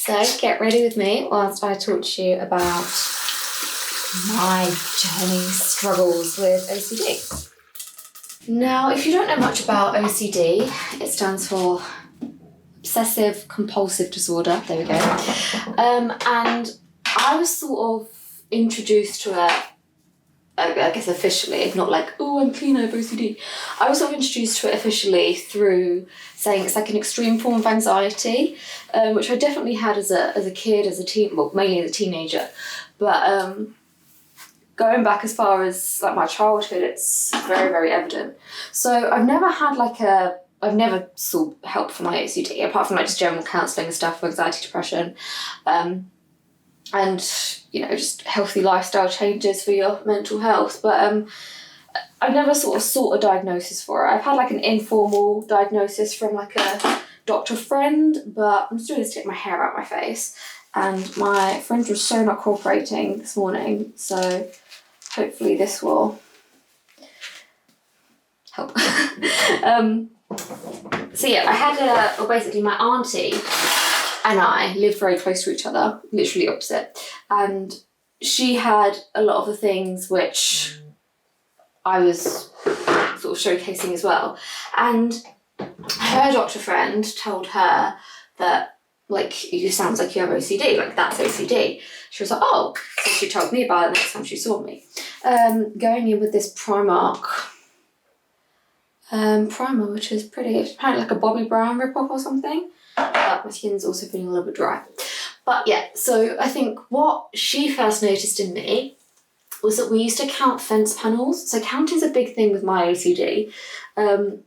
So get ready with me whilst I talk to you about my journey struggles with OCD. Now, if you don't know much about OCD, it stands for obsessive compulsive disorder. There we go. And I was sort of introduced to it, I guess officially, not like, oh, I'm clean, I have OCD. I was sort of introduced to it officially through saying it's like an extreme form of anxiety, which I definitely had as a kid, as a teen, well, mainly as a teenager. But going back as far as like my childhood, it's very, very evident. So I've never had I've never sought help for my OCD, apart from like just general counselling and stuff for anxiety, depression. And, you know, just healthy lifestyle changes for your mental health. But I've never sort of sought a diagnosis for it. I've had like an informal diagnosis from like a doctor friend, but I'm just doing this to take my hair out my face. And my friend was so not cooperating this morning, so hopefully this will help. So yeah, I had basically my auntie and I lived very close to each other, literally opposite. And she had a lot of the things which I was sort of showcasing as well. And her doctor friend told her that, like, you sounds like you have OCD, like that's OCD. She was like, oh, so she told me about it the next time she saw me. Going in with this Primark primer, which is it's apparently like a Bobbi Brown ripoff or something. But my skin's also feeling a little bit dry. But yeah, so I think what she first noticed in me was that we used to count fence panels. So counting's a big thing with my OCD. I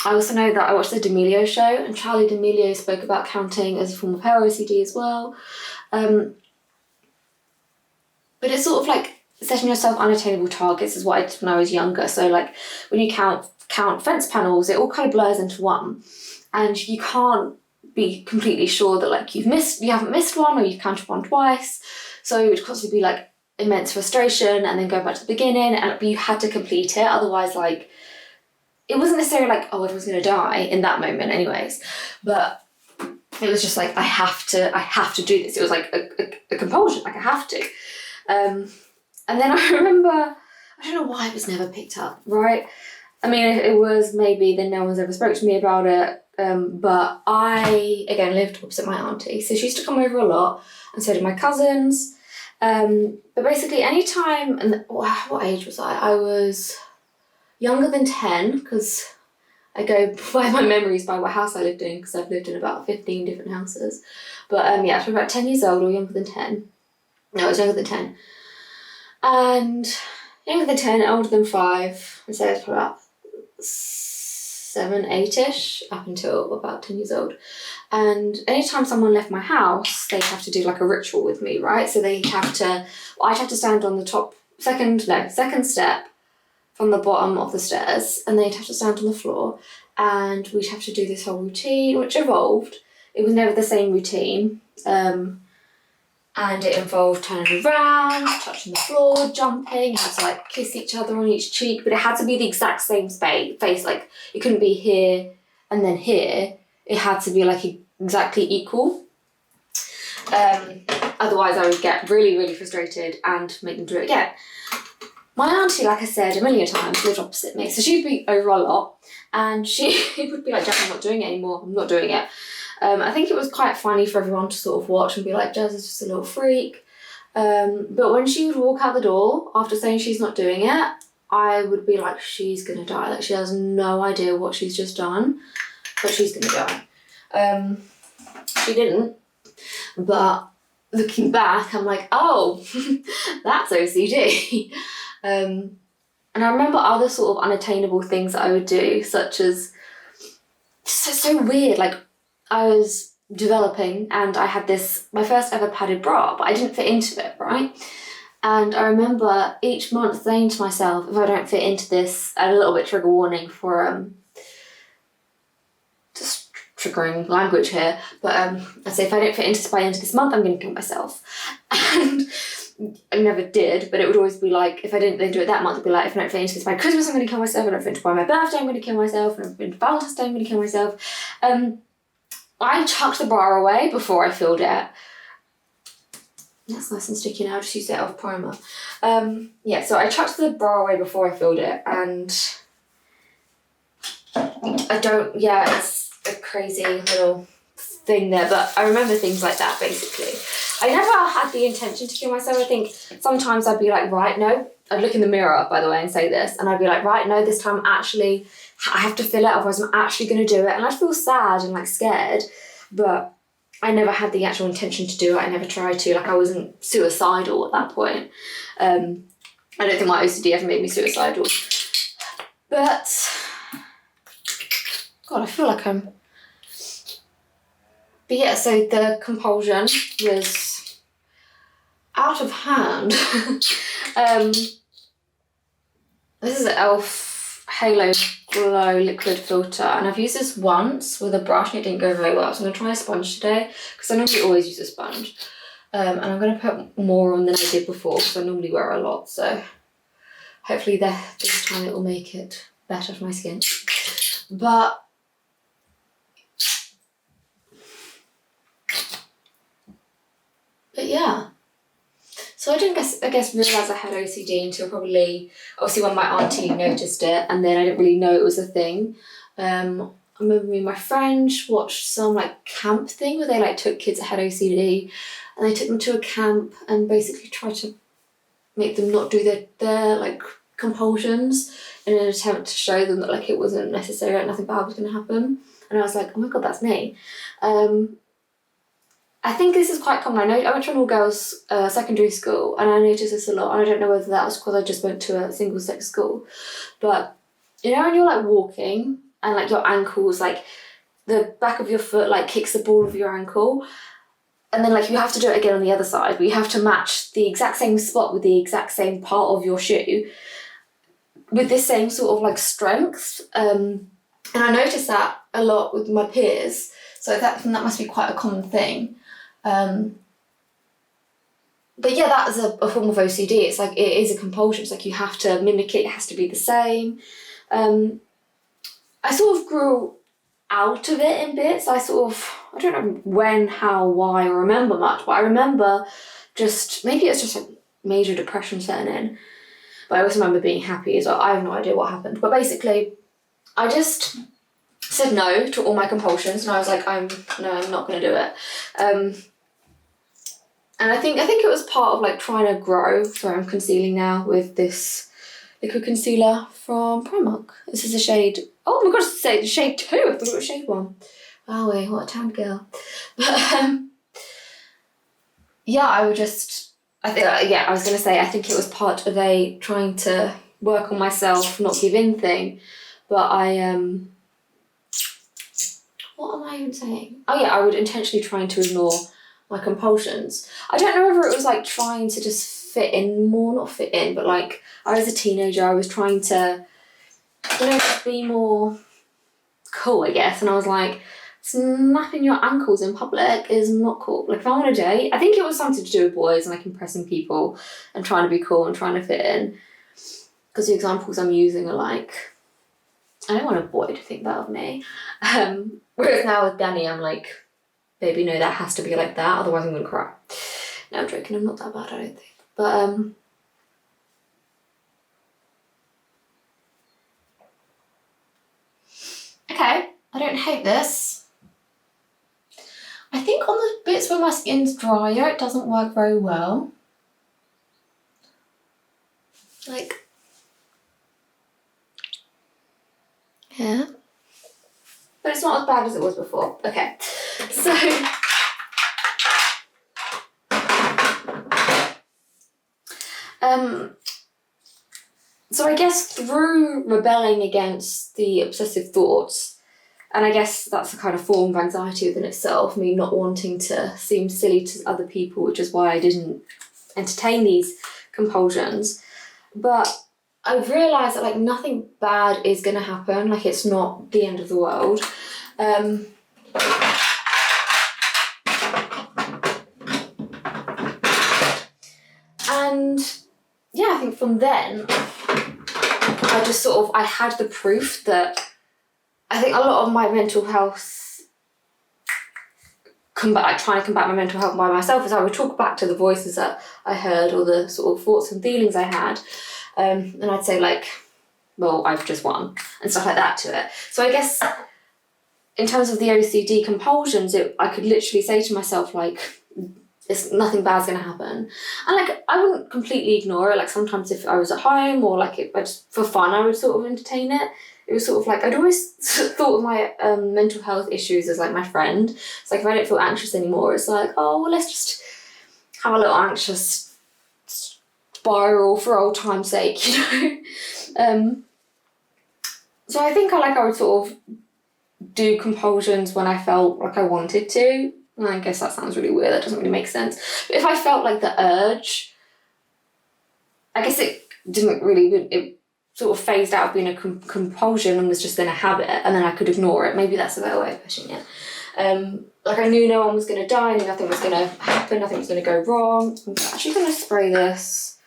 also know that I watched the D'Amelio show, and Charlie D'Amelio spoke about counting as a form of her OCD as well. But it's sort of like setting yourself unattainable targets is what I did when I was younger. So like when you count fence panels, it all kind of blurs into one. And you can't be completely sure that like you haven't missed one, or you've counted one twice. So it would constantly be like immense frustration, and then go back to the beginning, but you had to complete it. Otherwise, like, it wasn't necessarily like, oh, everyone's gonna die in that moment anyways. But it was just like, I have to do this. It was like a compulsion, like I have to. And then I remember, I don't know why it was never picked up, right? I mean, if it was, maybe then no one's ever spoke to me about it. But I, again, lived opposite my auntie. So she used to come over a lot, and so did my cousins. But basically any time, and what age was I? I was younger than 10, because I go by my memories by what house I lived in, because I've lived in about 15 different houses. But yeah, I was about 10 years old, or younger than 10. No, I was younger than 10. And younger than 10, older than 5. And so I was probably about 7, 8-ish, up until about 10 years old. And anytime someone left my house, they'd have to do like a ritual with me, right? So I'd have to stand on the second step from the bottom of the stairs, and they'd have to stand on the floor, and we'd have to do this whole routine, which evolved. It was never the same routine. And it involved turning around, touching the floor, jumping. You had to like kiss each other on each cheek, but it had to be the exact same face. Like, it couldn't be here and then here. It had to be like exactly equal. Otherwise I would get really, really frustrated and make them do it again. My auntie, like I said a million times, lived opposite me. So she'd be over a lot, and she would be like, Jazz, I'm not doing it anymore. I'm not doing it. I think it was quite funny for everyone to sort of watch and be like, Jazz is just a little freak. But when she would walk out the door after saying she's not doing it, I would be like, she's gonna die. Like, she has no idea what she's just done, but she's gonna die. She didn't, but looking back, I'm like, oh, that's OCD. And I remember other sort of unattainable things that I would do, such as, so weird, like, I was developing and I had my first ever padded bra, but I didn't fit into it, right? And I remember each month saying to myself, if I don't fit into this, a little bit trigger warning for just triggering language here, but I'd say if I don't fit into this by the end of this month, I'm going to kill myself. And I never did, but it would always be like, if I didn't then do it that month, it'd be like, if I don't fit into this by Christmas, I'm going to kill myself. If I don't fit into by my birthday, I'm going to kill myself. And if I don't fit into Valentine's Day, I'm going to kill myself. I chucked the bra away before I filled it. That's nice and sticky now, I just used it off primer. Yeah, so I chucked the bra away before I filled it, and it's a crazy little thing there, but I remember things like that, basically. I never had the intention to kill myself. I think sometimes I'd be like, right, no, I'd look in the mirror, by the way, and say this, and I'd be like, right, no, this time I have to fill it, otherwise I'm actually going to do it, and I'd feel sad and like scared, but I never had the actual intention to do it. I never tried to. Like, I wasn't suicidal at that point. I don't think my OCD ever made me suicidal. But, God, I feel like I'm... But yeah, so the compulsion was out of hand. This is an e.l.f. Halo Glow liquid filter, and I've used this once with a brush and it didn't go very well, so I'm going to try a sponge today, because I normally always use a sponge. And I'm going to put more on than I did before, because I normally wear a lot, so hopefully this time it will make it better for my skin. But yeah. So I didn't realise I had OCD until probably, obviously, when my auntie noticed it, and then I didn't really know it was a thing. I remember me and my friend watched some like camp thing where they like took kids that had OCD, and they took them to a camp and basically tried to make them not do their like compulsions in an attempt to show them that like it wasn't necessary, like nothing bad was going to happen. And I was like, oh my God, that's me. I think this is quite common. I went to an all-girls secondary school, and I noticed this a lot, and I don't know whether that was because I just went to a single-sex school, but you know when you're like walking and like your ankles, like the back of your foot like kicks the ball of your ankle, and then like you have to do it again on the other side, but you have to match the exact same spot with the exact same part of your shoe with this same sort of like strength. And I noticed that a lot with my peers, so that must be quite a common thing. But yeah, that is a form of OCD. It's like, it is a compulsion. It's like you have to mimic it. It has to be the same. I sort of grew out of it in bits. I don't know when, how, why, or remember much, but I remember maybe it's just like major depression setting in. But I also remember being happy as well. I have no idea what happened. But basically, I just said no to all my compulsions, and I was like, I'm not going to do it. And I think it was part of like trying to grow. Sorry, I'm concealing now with this liquid concealer from Primark. This is a shade, oh my gosh, it's shade 2. I thought it was shade 1. Wow, what a tan girl. But yeah, I was going to say, I think it was part of a trying to work on myself, not give in thing. But what am I even saying? Oh yeah, I would intentionally trying to ignore my compulsions. I don't know whether it was like trying to just fit in more, not fit in, but like I was a teenager, I was trying to, just be more cool, I guess. And I was like, snapping your ankles in public is not cool. Like if I'm on a date, I think it was something to do with boys and like impressing people and trying to be cool and trying to fit in. Because the examples I'm using are like, I don't want a boy to think that of me. Whereas now with Danny, I'm like, baby, no, that has to be like that, otherwise I'm gonna cry. No, I'm joking, I'm not that bad, I don't think. But okay, I don't hate this. I think on the bits where my skin's drier, it doesn't work very well. Like, yeah. But it's not as bad as it was before. Okay, so so I guess through rebelling against the obsessive thoughts, and I guess that's a kind of form of anxiety within itself, me not wanting to seem silly to other people, which is why I didn't entertain these compulsions. But I've realised that like nothing bad is going to happen, like it's not the end of the world. And yeah, I think from then I had the proof that I think a lot of my mental health trying to combat my mental health by myself is I would talk back to the voices that I heard or the sort of thoughts and feelings I had, and I'd say like, well, I've just won and stuff like that to it. So I guess in terms of the OCD compulsions, I could literally say to myself like, it's nothing bad's gonna happen, and like I wouldn't completely ignore it. Like sometimes if I was at home or like I just for fun I would sort of entertain it. It was sort of like I'd always thought of my mental health issues as like my friend. It's like if I don't feel anxious anymore, it's like, oh well, let's just have a little anxious spiral for old time's sake, you know. So I think I would sort of do compulsions when I felt like I wanted to. And I guess that sounds really weird, that doesn't really make sense. But if I felt like the urge, I guess it didn't really, it sort of phased out of being a compulsion and was just then a habit, and then I could ignore it. Maybe that's a better way of pushing it. Like I knew no one was going to die, I knew nothing was going to happen, nothing was going to go wrong. I'm actually going to spray this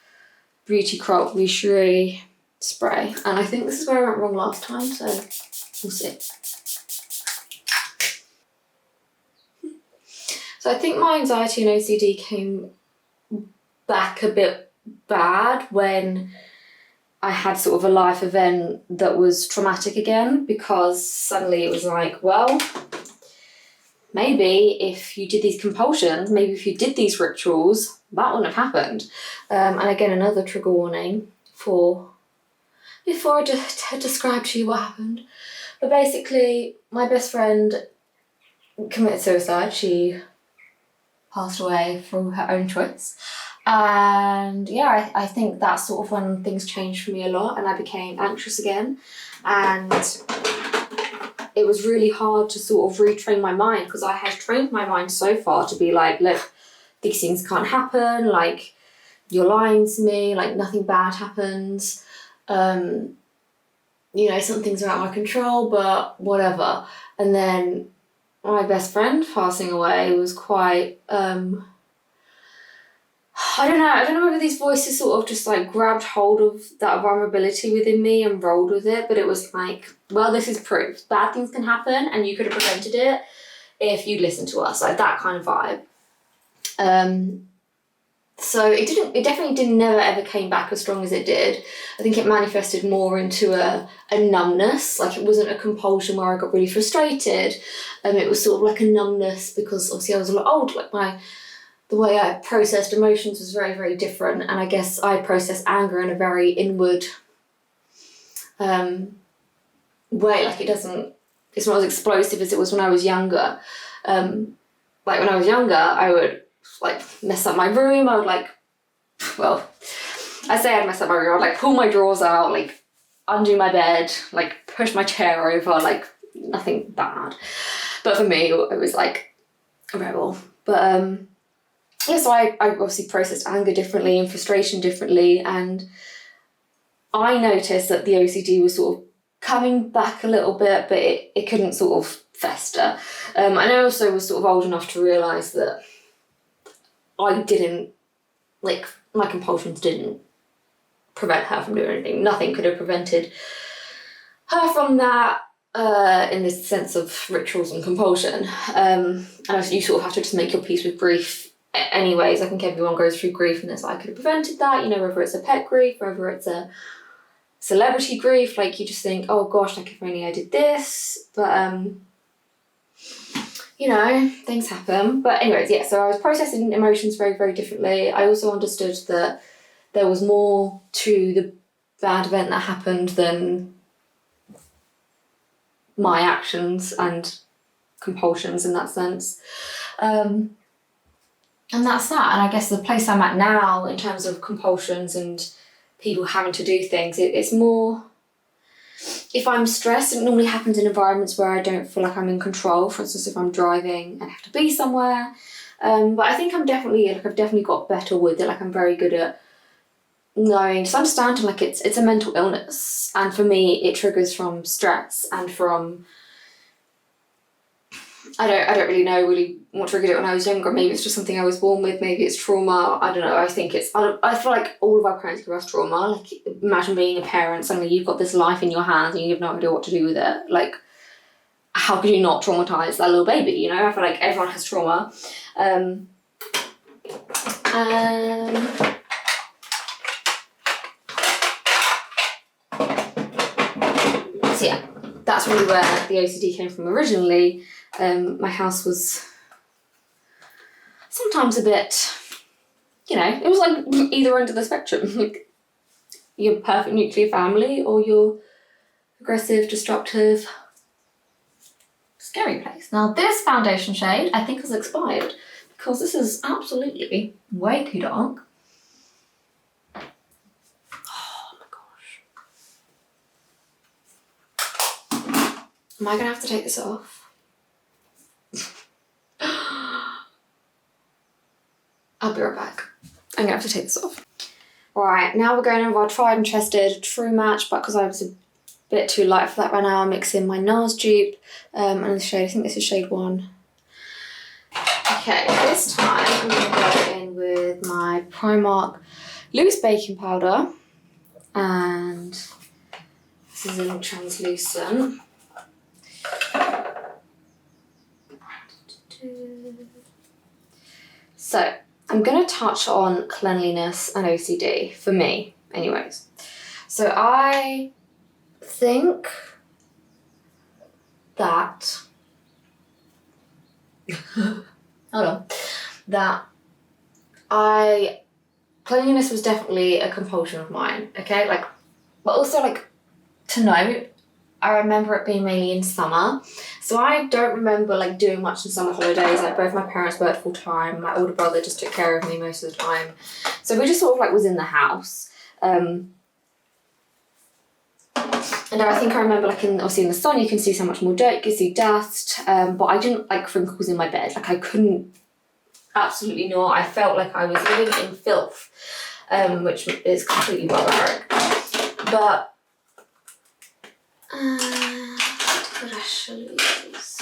Beauty Crop Richerie spray, and I think this is where I went wrong last time, so we'll see. So I think my anxiety and OCD came back a bit bad when I had sort of a life event that was traumatic again, because suddenly it was like, well, maybe if you did these compulsions, maybe if you did these rituals, that wouldn't have happened. And again, another trigger warning before I describe to you what happened. But basically, my best friend committed suicide. She passed away through her own choice. And yeah, I think that's sort of when things changed for me a lot and I became anxious again. And it was really hard to sort of retrain my mind, because I had trained my mind so far to be like, look, these things can't happen, like you're lying to me, like nothing bad happens. You know, some things are out of my control, but whatever. And then my best friend passing away was quite, I don't know whether these voices sort of just like grabbed hold of that vulnerability within me and rolled with it, but it was like, well, this is proof. Bad things can happen and you could have prevented it if you'd listened to us, like that kind of vibe. So it definitely never ever came back as strong as it did. I think it manifested more into a numbness. Like it wasn't a compulsion where I got really frustrated. It was sort of like a numbness, because obviously I was a lot older. Like the way I processed emotions was very, very different. And I guess I processed anger in a very inward way. Like it's not as explosive as it was when I was younger. Like when I was younger, I would like mess up my room. I would I say I'd mess up my room. I would like pull my drawers out, like undo my bed, like push my chair over, like nothing bad. But for me, it was like a rebel. But yeah, so I obviously processed anger differently and frustration differently, and I noticed that the OCD was sort of coming back a little bit, but it couldn't sort of fester. And I also was sort of old enough to realise that I didn't, like, my compulsions didn't prevent her from doing anything. Nothing could have prevented her from that, in this sense of rituals and compulsion. And you sort of have to just make your peace with grief anyways. I think everyone goes through grief, and it's like, I could have prevented that, you know, whether it's a pet grief, whether it's a celebrity grief, like you just think, oh gosh, like if only I did this. But you know, things happen. But anyways, yeah, so I was processing emotions very, very differently. I also understood that there was more to the bad event that happened than my actions and compulsions in that sense. And that's that. And I guess the place I'm at now in terms of compulsions and people having to do things, it's more, if I'm stressed, it normally happens in environments where I don't feel like I'm in control. For instance, if I'm driving and have to be somewhere. But I think I've definitely got better with it. Like I'm very good at knowing, just understanding like it's a mental illness. And for me, it triggers from stress and from, I don't really know what triggered it when I was younger. Maybe it's just something I was born with. Maybe it's trauma. I don't know. I feel like all of our parents give us trauma. Like imagine being a parent, suddenly you've got this life in your hands and you have no idea what to do with it. Like how could you not traumatize that little baby, you know? I feel like everyone has trauma. So yeah, that's really where the OCD came from originally. My house was sometimes a bit, you know, it was like either end of the spectrum. Like your perfect nuclear family or your aggressive, destructive, scary place. Now this foundation shade I think has expired because this is absolutely way too dark. Oh my gosh. Am I gonna have to take this off? I'll be right back. I'm gonna have to take this off. Right, now we're going over our tried and tested True Match, but because I was a bit too light for that right now, I'm mixing my NARS dupe and the shade, I think this is shade 1. Okay, this time I'm going to go in with my Primark loose baking powder, and this is in translucent. So I'm going to touch on cleanliness and OCD, for me anyways. So I think that cleanliness was definitely a compulsion of mine, okay? Like, but also like to note, I remember it being mainly in summer. So I don't remember like doing much in summer holidays. Like both my parents worked full time. My older brother just took care of me most of the time. So we just sort of like was in the house. And I think I remember like obviously in the sun you can see so much more dirt, you can see dust. But I didn't like crinkles in my bed. Like I couldn't, absolutely not. I felt like I was living in filth, which is completely barbaric. But what I should use.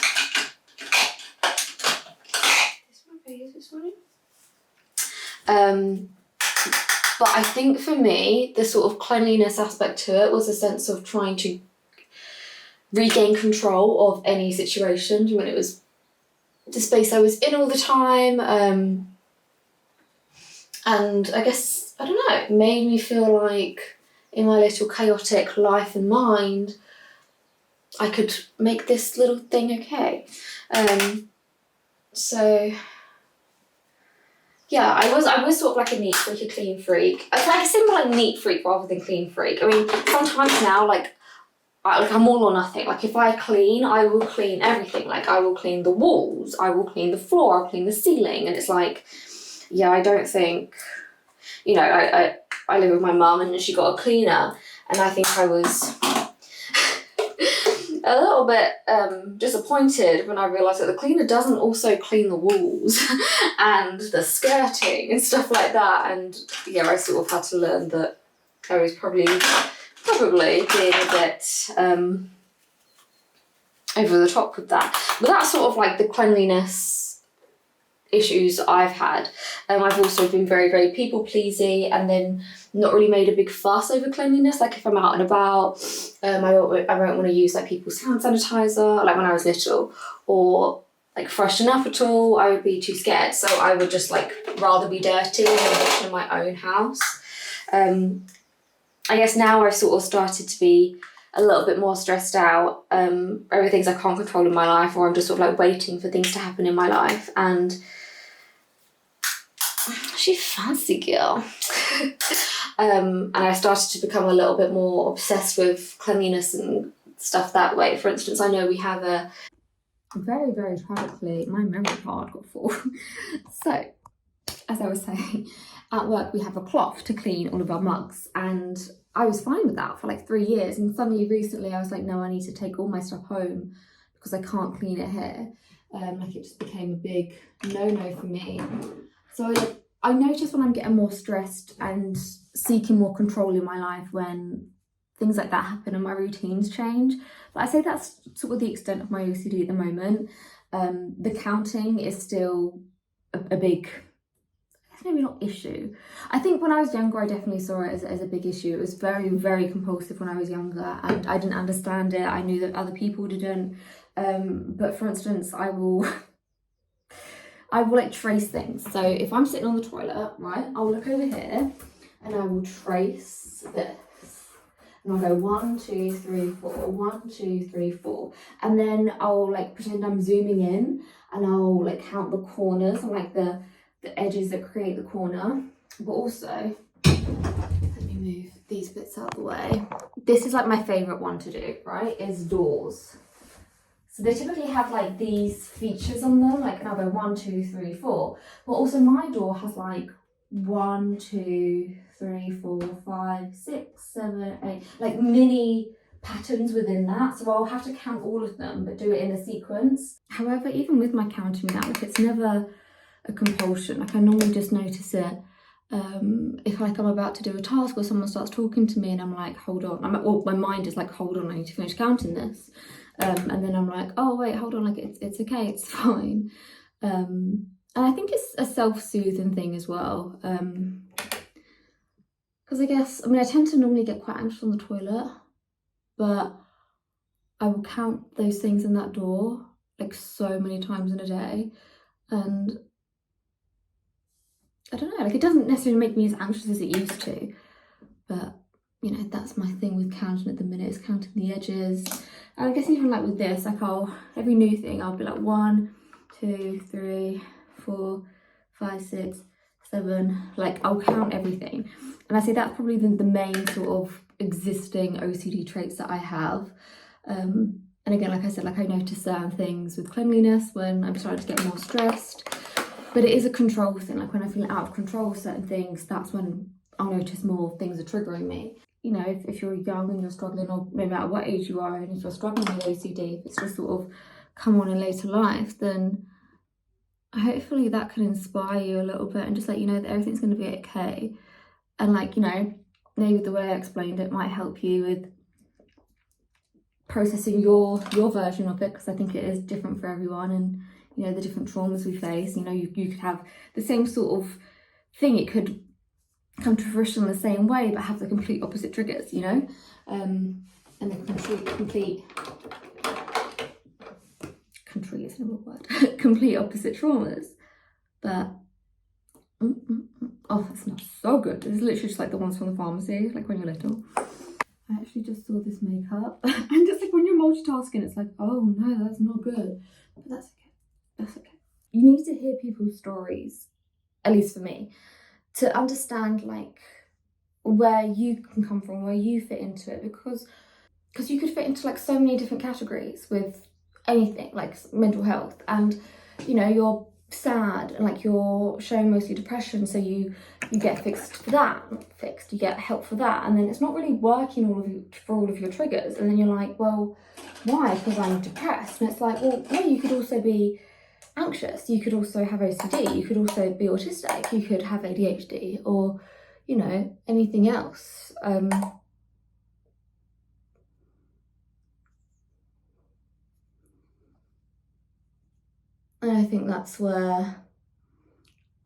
This one. But I think for me, the sort of cleanliness aspect to it was a sense of trying to regain control of any situation when it was the space I was in all the time. And I guess, I don't know, it made me feel like in my little chaotic life and mind, I could make this little thing okay. So yeah, I was sort of like a neat freak, a clean freak. I like a simple like neat freak rather than clean freak. I mean, sometimes now like I'm all or nothing. Like if I clean, I will clean everything. Like I will clean the walls, I will clean the floor, I'll clean the ceiling, and it's like, yeah, I don't think, you know, I live with my mum and she got a cleaner, and I think I was a little bit disappointed when I realised that the cleaner doesn't also clean the walls and the skirting and stuff like that. And yeah, I sort of had to learn that I was probably being a bit over the top with that. But that's sort of like the cleanliness issues I've had. I've also been very, very people-pleasy and then not really made a big fuss over cleanliness. Like if I'm out and about, I won't want to use like people's hand sanitizer, like when I was little, or like freshen up at all. I would be too scared. So I would just like rather be dirty than wash in my own house. I guess now I've sort of started to be a little bit more stressed out over things I can't control in my life, or I'm just sort of like waiting for things to happen in my life. And she's fancy girl. And I started to become a little bit more obsessed with cleanliness and stuff that way. For instance, I know we have a very, very tragically, my memory card got full. So, as I was saying, at work we have a cloth to clean all of our mugs, and I was fine with that for like 3 years, and suddenly recently I was like, no, I need to take all my stuff home because I can't clean it here. Like it just became a big no-no for me. So I notice when I'm getting more stressed and seeking more control in my life when things like that happen and my routines change. But I say that's sort of the extent of my OCD at the moment. The counting is still a big maybe not issue. I think when I was younger, I definitely saw it as a big issue. It was very, very compulsive when I was younger, and I didn't understand it. I knew that other people didn't. But for instance, I will like trace things. So if I'm sitting on the toilet, right, I'll look over here and I will trace this. And I'll go 1, 2, 3, 4, 1, 2, 3, 4. And then I'll like pretend I'm zooming in and I'll like count the corners and like the edges that create the corner. But also, let me move these bits out of the way. This is like my favorite one to do, right, is doors. So they typically have like these features on them, like I'll go 1, 2, 3, 4. But also my door has like 1, 2, 3, 4, 5, 6, 7, 8, like mini patterns within that. So I'll have to count all of them, but do it in a sequence. However, even with my counting now, like it's never a compulsion. Like I normally just notice it if like I'm about to do a task or someone starts talking to me and I'm like, hold on. Well, my mind is like, hold on, I need to finish counting this. And then I'm like, oh wait, hold on, like it's okay, it's fine. And I think it's a self-soothing thing as well. Because I guess, I mean, I tend to normally get quite anxious on the toilet, but I will count those things in that door like so many times in a day. And I don't know, like it doesn't necessarily make me as anxious as it used to, but you know, that's my thing with counting at the minute, is counting the edges. And I guess even like with this, like every new thing, I'll be like 1, 2, 3, 4, 5, 6, 7, like I'll count everything. And I say that's probably the main sort of existing OCD traits that I have. And again, like I said, like I notice certain things with cleanliness when I'm starting to get more stressed, but it is a control thing. Like when I feel out of control with certain things, that's when I'll notice more things are triggering me. You know, if you're young and you're struggling, or no matter what age you are, and if you're struggling with OCD, if it's just sort of come on in later life, then hopefully that can inspire you a little bit and just let you know that everything's going to be okay. And like, you know, maybe the way I explained it might help you with processing your version of it, because I think it is different for everyone, and you know, the different traumas we face. You know, you could have the same sort of thing, it could come to fruition the same way but have the complete opposite triggers, you know, and the complete complete opposite traumas. But oh, that smells so good. It's literally just like the ones from the pharmacy, like when you're little. I actually just saw this makeup and just like when you're multitasking, it's like, oh no, that's not good, but that's okay, that's okay. You need to hear people's stories, at least for me, to understand like where you can come from, where you fit into it, because you could fit into like so many different categories with anything, like mental health. And you know, you're sad and like you're showing mostly depression, so you get fixed for that, not fixed, you get help for that, and then it's not really working for all of your triggers, and then you're like, well, why? Because I'm depressed. And it's like, well, no, you could also be anxious, you could also have OCD, you could also be autistic, you could have ADHD, or you know, anything else. And I think that's where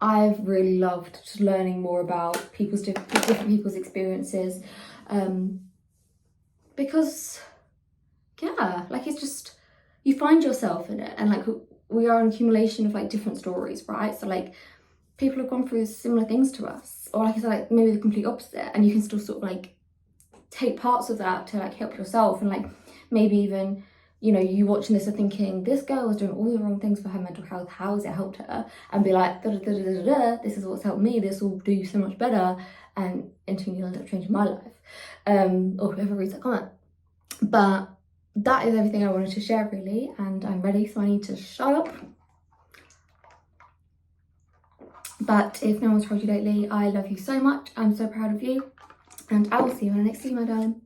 I've really loved learning more about different people's experiences, because yeah, like it's just, you find yourself in it, and like we are an accumulation of like different stories, right? So like people have gone through similar things to us, or like I said, like maybe the complete opposite, and you can still sort of like take parts of that to like help yourself. And like maybe even, you know, you watching this and thinking, this girl was doing all the wrong things for her mental health, how has it helped her? And be like, da, da, da, da, da, da, this is what's helped me, this will do so much better, and until you end up changing my life, or whoever reads that comment. But that is everything I wanted to share really, and I'm ready, so I need to shut up. But if no one's told you lately, I love you so much, I'm so proud of you, and I will see you in the next video, my darling.